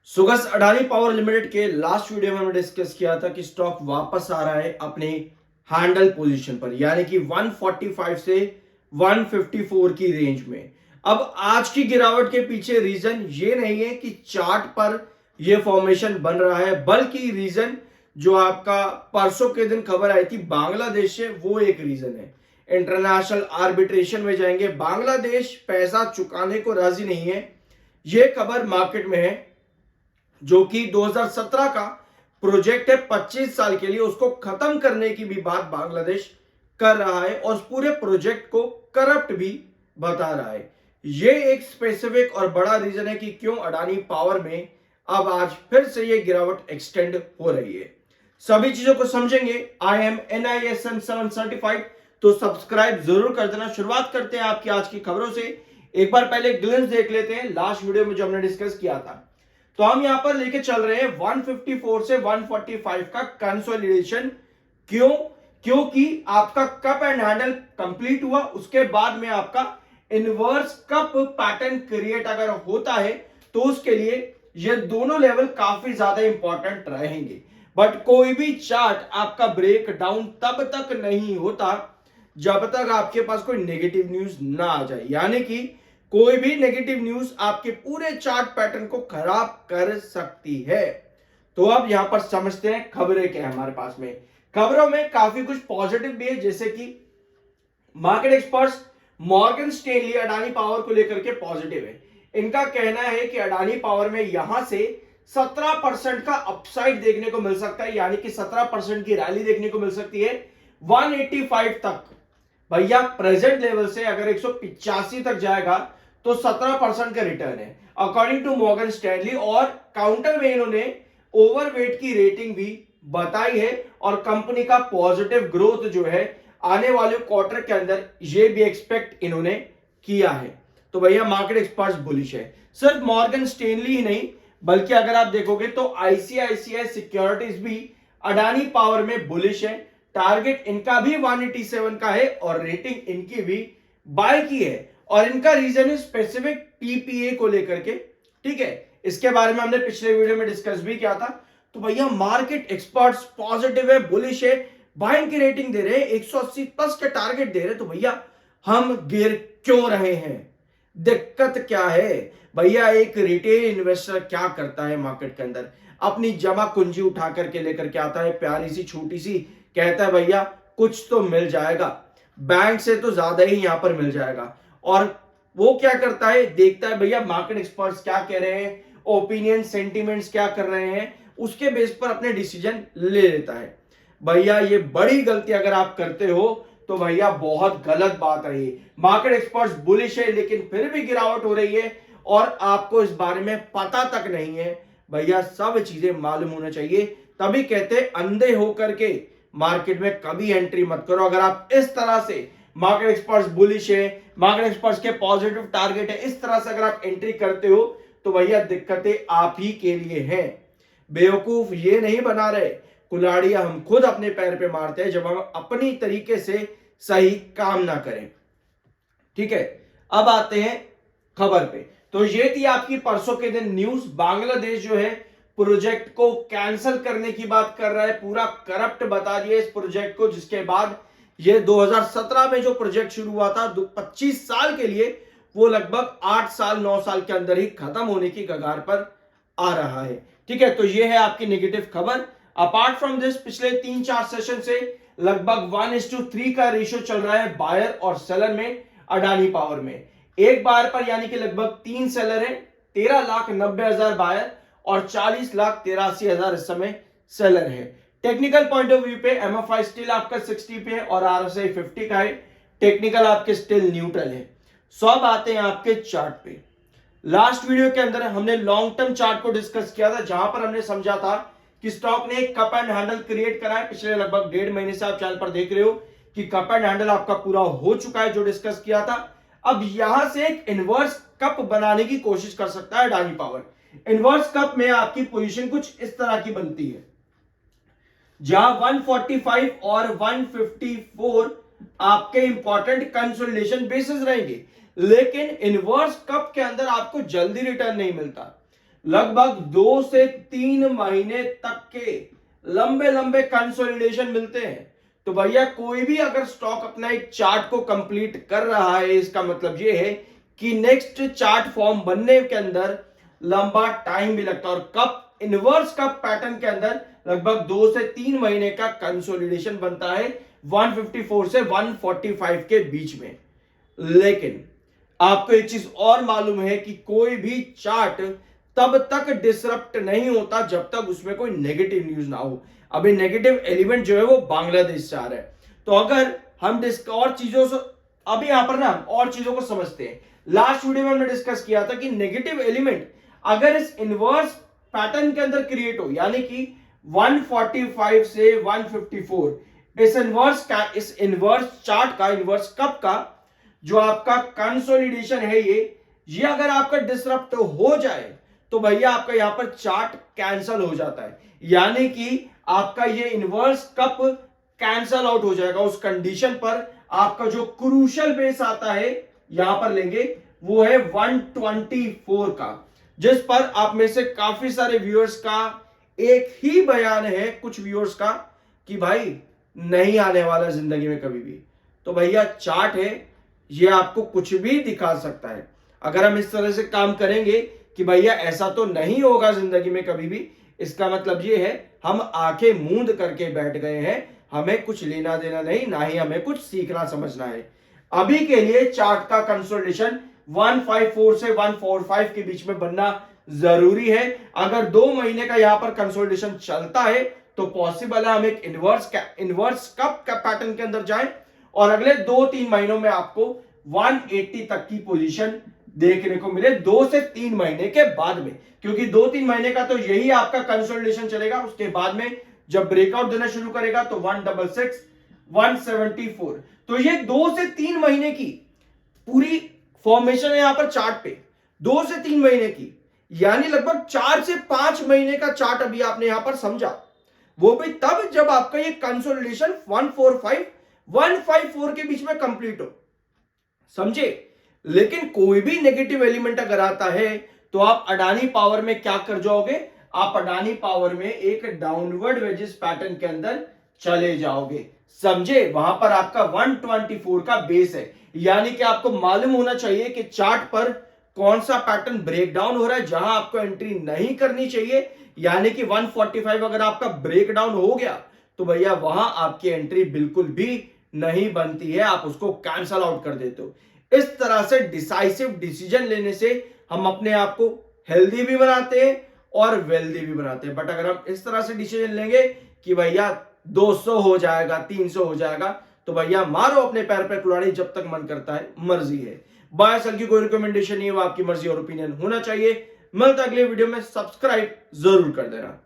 सुगस Adani power limited के last video में हमने डिस्कस किया था कि स्टॉक वापस आ रहा है अपने हैंडल पोजीशन पर, यानी कि 145 से 154 की रेंज में। अब आज की गिरावट के पीछे रीजन ये नहीं है कि चार्ट पर यह फॉर्मेशन बन रहा है, बल्कि रीजन जो आपका परसों के दिन खबर आई थी बांग्लादेश से, वो एक रीजन है। इंटरनेशनल आर्बिट्रेशन में जाएंगे, बांग्लादेश पैसा चुकाने को राजी नहीं है, यह खबर मार्केट में है। जो कि 2017 का प्रोजेक्ट है 25 साल के लिए, उसको खत्म करने की भी बात बांग्लादेश कर रहा है और उस पूरे प्रोजेक्ट को करप्ट भी बता रहा है। यह एक स्पेसिफिक और बड़ा रीजन है कि क्यों अडानी पावर में अब आज फिर से यह गिरावट एक्सटेंड हो रही है। सभी चीजों को समझेंगे। आई एम NISM 7 सर्टिफाइड, तो सब्सक्राइब जरूर कर देना। शुरुआत करते हैं आपकी आज की खबरों से। एक बार पहले ग्लिम्स देख लेते हैं लास्ट वीडियो में जो हमने डिस्कस किया था। तो हम यहां पर लेके चल रहे हैं 154 से 145 का कंसोलिडेशन। क्यों? क्योंकि आपका कप एंड हैंडल कंप्लीट हुआ, उसके बाद में आपका इनवर्स कप पैटर्न क्रिएट अगर होता है तो उसके लिए ये दोनों लेवल काफी ज्यादा इंपॉर्टेंट रहेंगे। बट कोई भी चार्ट आपका ब्रेक डाउन तब तक नहीं होता जब तक आपके पास कोई नेगेटिव न्यूज ना आ जाए, यानी कि कोई भी नेगेटिव न्यूज आपके पूरे चार्ट पैटर्न को खराब कर सकती है। तो अब यहां पर समझते हैं खबरें क्या है हमारे पास में। खबरों में काफी कुछ पॉजिटिव भी है, जैसे कि market experts Morgan Stanley Adani power को लेकर के पॉजिटिव है। इनका कहना है कि अडानी पावर में यहां से 17% का अपसाइड देखने को मिल सकता है, यानी कि 17% की रैली देखने को मिल सकती है 185 तक। भैया प्रेजेंट लेवल से अगर 185 तक जाएगा तो 17% का रिटर्न है अकॉर्डिंग टू मॉर्गन स्टैनली। और काउंटर में इन्होंने ओवरवेट की रेटिंग भी बताई है और कंपनी का पॉजिटिव ग्रोथ जो है आने वाले क्वार्टर के अंदर ये भी एक्सपेक्ट इन्होंने किया है। तो भैया मार्केट एक्सपर्ट्स बुलिश है। सिर्फ मॉर्गन स्टैनली ही नहीं, बल्कि अगर आप देखोगे तो ICICI सिक्योरिटीज भी अडानी पावर में बुलिश है। टारगेट इनका भी 187 का है और रेटिंग इनकी भी बाय की है, और इनका रीजन है स्पेसिफिक PPA को लेकर के। ठीक है, इसके बारे में हमने पिछले वीडियो में डिस्कस भी किया था। तो भैया मार्केट एक्सपर्ट्स पॉजिटिव है, बुलिश है, बाइंग की रेटिंग दे रहे हैं, 180 प्लस के टारगेट दे रहे हैं। तो भैया हम गिर क्यों रहे हैं? दिक्कत क्या है? भैया एक रिटेल इन्वेस्टर क्या करता है मार्केट के अंदर? अपनी जमा कुंजी उठा करके लेकर के आता है, प्यारी सी छोटी सी, कहता है भैया कुछ तो मिल जाएगा, बैंक से तो ज्यादा ही यहां पर मिल जाएगा। और वो क्या करता है, देखता है भैया मार्केट एक्सपर्ट्स क्या कह रहे हैं, ओपिनियन सेंटिमेंट्स क्या कर रहे हैं, उसके बेस पर अपने डिसीजन ले लेता है। भैया ये बड़ी गलती अगर आप करते हो तो भैया बहुत गलत बात है ये। मार्केट एक्सपर्ट्स बुलिश है लेकिन फिर भी गिरावट हो रही है और आपको इस बारे में पता तक नहीं है। भैया सब चीजें मालूम होना चाहिए, तभी कहते अंधे होकर के मार्केट में कभी एंट्री मत करो। अगर आप इस तरह से मार्केट एक्सपर्ट्स बुलिश है, मार्केट एक्सपर्ट्स के पॉजिटिव टारगेट है, इस तरह से अगर आप एंट्री करते हो तो भैया दिक्कतें आप ही के लिए हैं। बेवकूफ ये नहीं बना रहे, कुल्हाड़ियां हम खुद अपने पैर पे मारते हैं जब हम अपनी तरीके से सही काम ना करें। ठीक है, अब आते हैं खबर पे। तो ये थी आपकी परसों के दिन न्यूज। बांग्लादेश जो है प्रोजेक्ट को कैंसिल करने की बात कर रहा है, पूरा करप्ट बता दिया इस प्रोजेक्ट को, जिसके बाद ये 2017 में जो प्रोजेक्ट शुरू हुआ था 25 साल के लिए, वो लगभग 8 साल 9 साल के अंदर ही खत्म होने की कगार पर आ रहा है। ठीक है, तो ये है आपकी नेगेटिव खबर। अपार्ट फ्रॉम दिस पिछले 3-4 सेशन से लगभग 1:3 का रेशियो चल रहा है बायर और सेलर में अडानी पावर में। एक बायर पर यानी कि लगभग 3 सेलर है, 13,90,000 बायर और 40,83,000 इस समय सेलर है। टेक्निकल पॉइंट ऑफ व्यू पे MFI स्टिल आपका 60 पे है और RSI 50 का है। टेक्निकल आपके स्टिल न्यूट्रल है। सो अब आते हैं आपके चार्ट पे। लास्ट वीडियो के अंदर हमने लॉन्ग टर्म चार्ट को डिस्कस किया था, जहां पर हमने समझा था कि स्टॉक ने एक कप एंड हैंडल क्रिएट करा है। पिछले लगभग 1.5 महीने से आप चैनल पर देख रहे हो कि कप एंड हैंडल आपका पूरा हो चुका है, जो डिस्कस किया था। अब यहां से एक इनवर्स कप बनाने की कोशिश कर सकता है अडानी पावर। इनवर्स कप में आपकी पोजीशन कुछ इस तरह की बनती है, जहां 145 और 154 आपके इंपॉर्टेंट कंसोलिडेशन बेसिस रहेंगे, लेकिन इनवर्स कप के अंदर आपको जल्दी रिटर्न नहीं मिलता। लगभग 2 से 3 महीने तक के लंबे लंबे कंसोलिडेशन मिलते हैं। तो भैया कोई भी अगर स्टॉक अपना एक चार्ट को कंप्लीट कर रहा है, इसका मतलब ये है कि नेक्स्ट चार्ट फॉर्म बनने के अंदर लंबा टाइम भी लगता है। और कप इनवर्स कप पैटर्न के अंदर लगभग 2 से 3 महीने का कंसोलिडेशन बनता है 154 से 145 के बीच में। लेकिन आपको एक चीज और मालूम है कि कोई भी चार्ट तब तक डिसरप्ट नहीं होता जब तक उसमें कोई नेगेटिव न्यूज ना हो। अभी नेगेटिव एलिमेंट जो है वो बांग्लादेश से आ रहा है। तो अगर हम और चीजों से अभी यहां पर ना और चीजों को समझते हैं। लास्ट वीडियो में हमने डिस्कस किया था कि नेगेटिव एलिमेंट अगर इस इनवर्स पैटर्न के अंदर क्रिएट हो, यानी कि 145 से 154, इस इनवर्स चार्ट का, इनवर्स कप का जो आपका कंसोलिडेशन है, ये अगर आपका डिसरप्ट हो जाए तो भैया आपका यहां पर चार्ट कैंसल हो जाता है, यानी कि आपका ये इनवर्स कप कैंसल आउट हो जाएगा। उस कंडीशन पर आपका जो क्रूशियल बेस आता है यहां पर लेंगे वो है 124 का, जिस पर आप में से काफी सारे व्यूअर्स का एक ही बयान है, कुछ व्यूअर्स का, कि भाई नहीं आने वाला जिंदगी में कभी भी। तो भैया चार्ट है, ये आपको कुछ भी दिखा सकता है। अगर हम इस तरह से काम करेंगे कि भैया ऐसा तो नहीं होगा जिंदगी में कभी भी, इसका मतलब ये है हम आंखें मूंद करके बैठ गए हैं, हमें कुछ लेना देना नहीं, ना ही हमें कुछ सीखना समझना है। अभी के लिए चार्ट का कंसोलिडेशन 154 से 145 के बीच में बनना जरूरी है। अगर 2 महीने का यहां पर कंसोलिडेशन चलता है तो पॉसिबल है हम एक इनवर्स कप का पैटर्न के अंदर जाएं और अगले 2-3 महीनों में आपको 180 तक की पोजीशन देखने को मिले 2 से 3 महीने के बाद में, क्योंकि 2-3 महीने का तो यही आपका कंसोलिडेशन चलेगा। उसके बाद में जब ब्रेकआउट देना शुरू करेगा तो 166, 174, तो ये 2 से 3 महीने की पूरी फॉर्मेशन है यहां पर चार्ट पे, 2 से 3 महीने की, यानी लगभग 4 से 5 महीने का चार्ट अभी आपने यहां पर समझा। वो भी तब जब आपका ये कंसोलिडेशन 145, 154 के बीच में कंप्लीट हो, समझे। लेकिन कोई भी नेगेटिव एलिमेंट अगर आता है तो आप अडानी पावर में क्या कर जाओगे, आप अडानी पावर में एक डाउनवर्ड वेजेस पैटर्न के अंदर चले जाओगे, समझे। वहां पर आपका 124 का बेस है, यानी कि आपको मालूम होना चाहिए कि चार्ट पर कौन सा पैटर्न ब्रेकडाउन हो रहा है, जहां आपको एंट्री नहीं करनी चाहिए। यानी कि 145 अगर आपका ब्रेकडाउन हो गया तो भैया वहां आपकी एंट्री बिल्कुल भी नहीं बनती है, आप उसको कैंसल आउट कर देते हो। इस तरह से डिसाइसिव डिसीजन लेने से हम अपने आप को हेल्दी भी बनाते हैं और वेल्दी भी बनाते हैं। बट अगर हम इस तरह से डिसीजन लेंगे कि भैया 200 हो जाएगा, 300 हो जाएगा, तो भैया मारो अपने पैर पे कुल्हाड़ी, जब तक मन करता है, मर्जी है। बाय सेल की कोई रिकमेंडेशन नहीं है, वो आपकी मर्जी और ओपिनियन होना चाहिए। मिलता अगले वीडियो में, सब्सक्राइब जरूर कर देना।